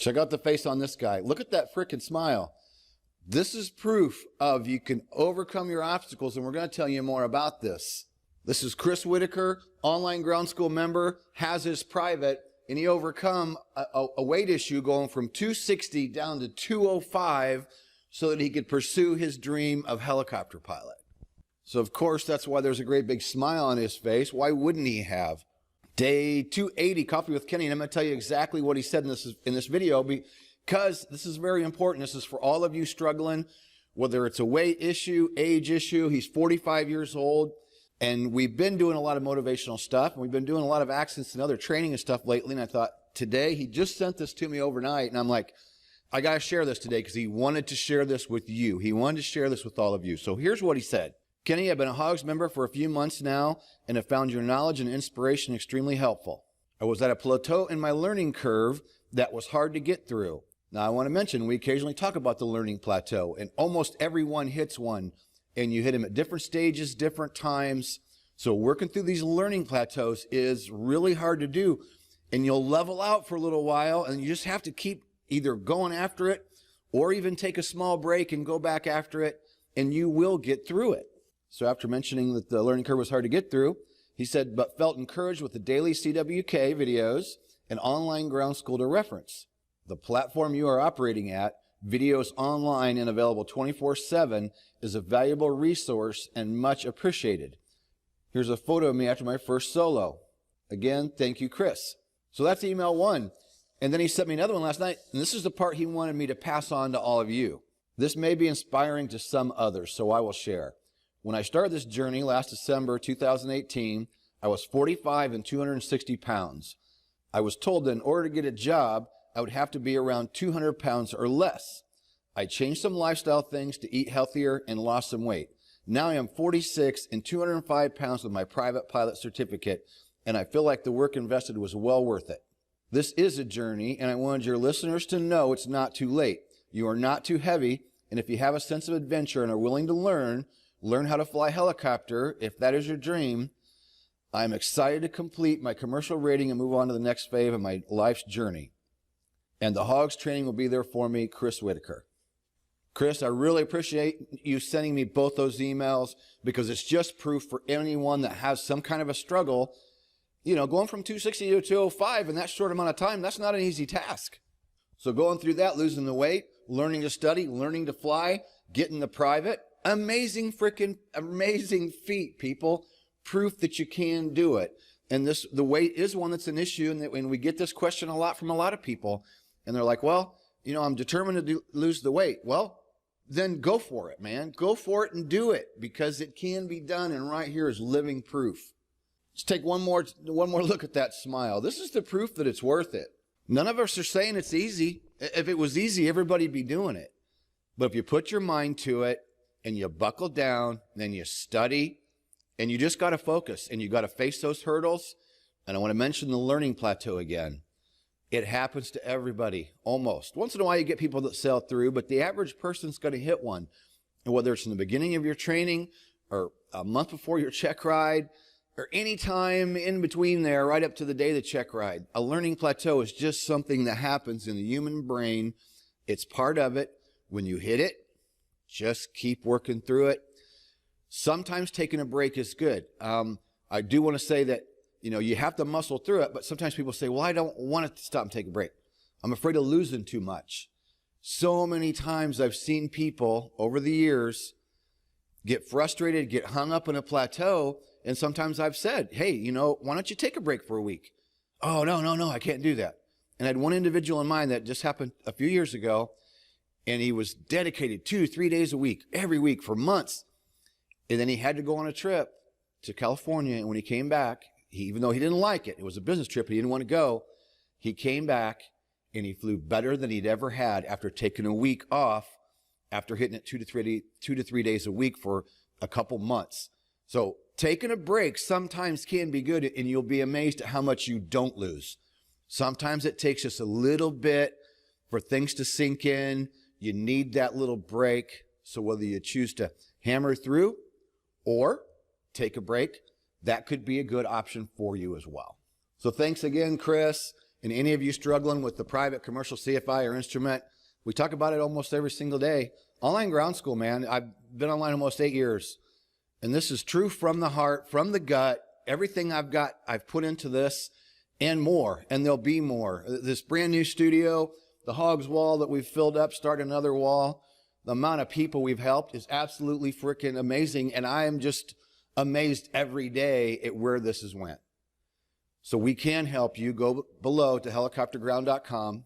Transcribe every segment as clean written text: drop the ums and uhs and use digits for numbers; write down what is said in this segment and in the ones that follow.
Check out the face on this guy. Look at that freaking smile. This is proof of you can overcome your obstacles, and we're going to tell you more about this. This is Chris Whitaker, online ground school member, has his private, and he overcome a weight issue going from 260 down to 205 so that he could pursue his dream of helicopter pilot. So of course, that's why there's a great big smile on his face. Why wouldn't he have? Day 280, Coffee with Kenny, and I'm going to tell you exactly what he said in this video because this is very important. This is for all of you struggling, whether it's a weight issue, age issue. He's 45 years old. And we've been doing a lot of motivational stuff, and we've been doing a lot of accents and other training and stuff lately. And I thought, today, he just sent this to me overnight, and I'm like, I got to share this today because he wanted to share this with you. He wanted to share this with all of you. So here's what he said. Kenny, I've been a HOGS member for a few months now and have found your knowledge and inspiration extremely helpful. I was at a plateau in my learning curve that was hard to get through. Now, I want to mention, we occasionally talk about the learning plateau, and almost everyone hits one. And you hit them at different stages, different times. So working through these learning plateaus is really hard to do. And you'll level out for a little while, and you just have to keep either going after it or even take a small break and go back after it, and you will get through it. So after mentioning that the learning curve was hard to get through, he said, but felt encouraged with the daily CWK videos and online ground school to reference. The platform you are operating at, videos online and available 24/7, is a valuable resource and much appreciated. Here's a photo of me after my first solo. Again, thank you, Chris. So that's email one. And then he sent me another one last night, and this is the part he wanted me to pass on to all of you. This may be inspiring to some others, so I will share. When I started this journey last December 2018, I was 45 and 260 pounds. I was told that in order to get a job, I would have to be around 200 pounds or less. I changed some lifestyle things to eat healthier and lost some weight. Now I am 46 and 205 pounds with my private pilot certificate, and I feel like the work invested was well worth it. This is a journey, and I wanted your listeners to know it's not too late. You are not too heavy, and if you have a sense of adventure and are willing to learn how to fly a helicopter, if that is your dream, I am excited to complete my commercial rating and move on to the next phase of my life's journey. And the HOGS training will be there for me, Chris Whitaker. Chris, I really appreciate you sending me both those emails because it's just proof for anyone that has some kind of a struggle. You know, going from 260 to 205 in that short amount of time, that's not an easy task. So going through that, losing the weight, learning to study, learning to fly, getting the private, amazing feat, people. Proof that you can do it. And the weight is one that's an issue, and we get this question a lot from a lot of people. And they're like, well, you know, I'm determined to lose the weight. Well, then go for it, man. Go for it and do it because it can be done. And right here is living proof. Let's take one more look at that smile. This is the proof that it's worth it. None of us are saying it's easy. If it was easy, everybody'd be doing it. But if you put your mind to it and you buckle down, then you study, and you just got to focus and you got to face those hurdles. And I want to mention the learning plateau again. It happens to everybody, almost. Once in a while you get people that sail through, but the average person's going to hit one. And whether it's in the beginning of your training or a month before your check ride or any time in between there, right up to the day of the check ride, a learning plateau is just something that happens in the human brain. It's part of it. When you hit it, just keep working through it. Sometimes taking a break is good. I do want to say that, you know, you have to muscle through it, but sometimes people say, well, I don't want to stop and take a break. I'm afraid of losing too much. So many times I've seen people over the years get frustrated, get hung up in a plateau, and sometimes I've said, hey, you know, why don't you take a break for a week? Oh, no, I can't do that. And I had one individual in mind that just happened a few years ago, and he was dedicated 2 to 3 days a week, every week for months. And then he had to go on a trip to California, and when he came back, even though he didn't like it, it was a business trip, he didn't want to go, he came back and he flew better than he'd ever had after taking a week off, after hitting it 2 to 3 days a week for a couple months. So taking a break sometimes can be good, and you'll be amazed at how much you don't lose. Sometimes it takes just a little bit for things to sink in. You need that little break. So whether you choose to hammer through or take a break, that could be a good option for you as well. So thanks again, Chris. And any of you struggling with the private commercial CFI or instrument, we talk about it almost every single day. Online ground school, man. I've been online almost 8 years. And this is true from the heart, from the gut. Everything I've got, I've put into this and more, and there'll be more. This brand new studio, the HOGS wall that we've filled up, start another wall. The amount of people we've helped is absolutely freaking amazing. And I am just amazed every day at where this has went. So we can help you. Go below to helicopterground.com.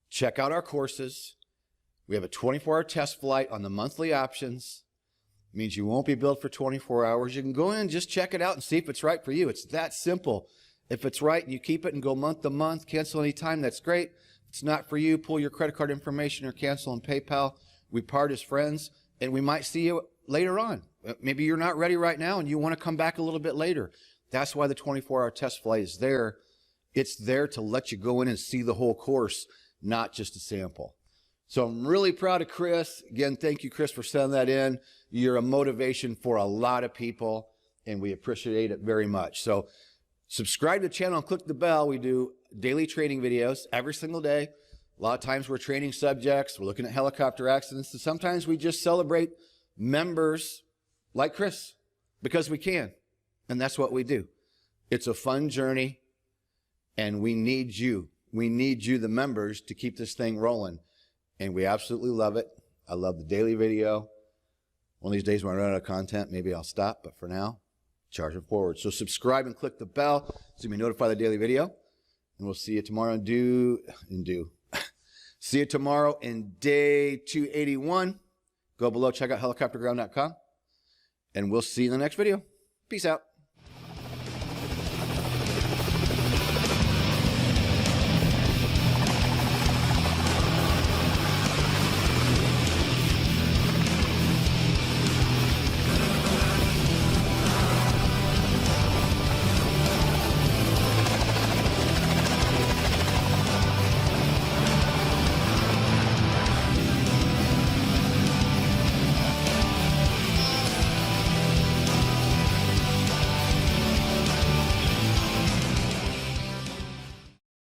Check out our courses. We have a 24-hour test flight on the monthly options. It means you won't be billed for 24 hours. You can go in and just check it out and see if it's right for you. It's that simple. If it's right and you keep it and go month to month, cancel anytime, that's great. If it's not for you, pull your credit card information or cancel on PayPal. We part as friends, and we might see you later on. Maybe you're not ready right now and you want to come back a little bit later. That's why the 24-hour test flight is there. It's there to let you go in and see the whole course, not just a sample. So I'm really proud of Chris. Again, thank you, Chris, for sending that in. You're a motivation for a lot of people, and we appreciate it very much. So subscribe to the channel and click the bell. We do daily training videos every single day. A lot of times we're training subjects. We're looking at helicopter accidents. And sometimes we just celebrate members like Chris because we can. And that's what we do. It's a fun journey, and we need you. We need you, the members, to keep this thing rolling. And we absolutely love it. I love the daily video. One of these days when I run out of content, maybe I'll stop. But for now, charging forward. So subscribe and click the bell so you may notify the daily video. And we'll see you tomorrow See you tomorrow in day 281. Go below, check out helicopterground.com. And we'll see you in the next video. Peace out.